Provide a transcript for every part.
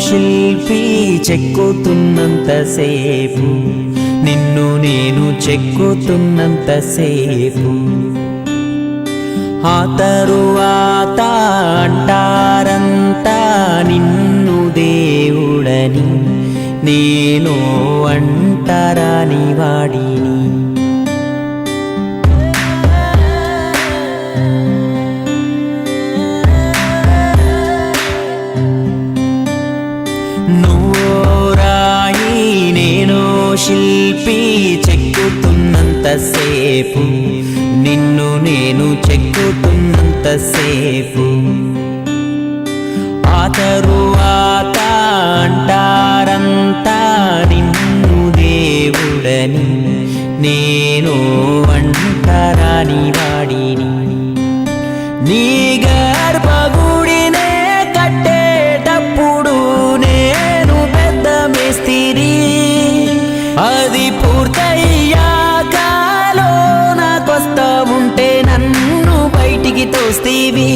శిల్పి చెక్కుతున్నంతసేపు, నిన్ను నేను చెక్కుతున్నంతసేపు, ఆ తరువాత అంటారంతా నిన్ను దేవుడని, నేను అంటరాని వాడిని. నువ్వో రాయి నేను శిల్పి చెక్కుతున్నంతసేపు, నిన్ను నేను చెక్కుతున్నంతసేపు, ఆ తరువాత అంటారంతా నిన్ను దేవుడని, నేను అంటరాని వాడిని. నీ గర్భగుడినే కట్టేటప్పుడు నేను పెద్ద మేస్తిరి, అది పూర్తయ్యాక లోనకొస్తా ఉంటే నన్ను బయటికి తోస్తీవి.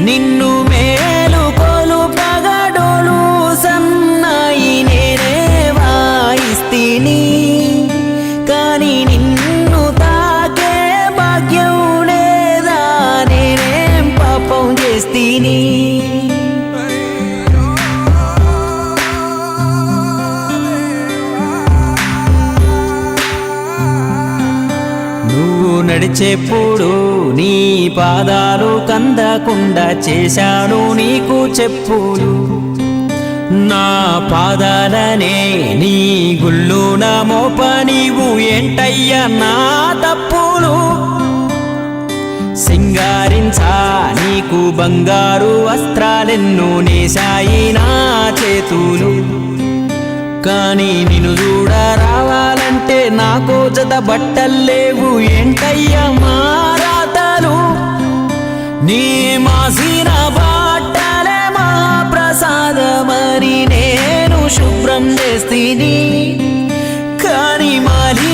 నిన్ను మేలుకొలు పగడోలు సన్నాయి నేనే వాయిస్తిని, కానీ నిన్ను తాకే భాగ్యం లేదా, నేనేం పాపం చేస్తీని. నువ్వు నడిచేప్పుడు నీ పాదాలు కందకుండా చేశాను నీకు చెప్పులు, నా పాదాలనే నీ గుళ్ళున మోప నీవు ఏంటయ్యా నా తప్పులు. సింగారించా నీకు బంగారు వస్త్రాలెన్నో నేశాయి నా చేతులు, కానీ నిన్ను చూడ రావాలంటే నాకో జత బట్టల్లేవు ఏంటయ్యా మారాతలు. నీ మాసిన బట్టలే మా ప్రసాదమని నేను శుభ్రం చేస్తీని, కానీ మాలి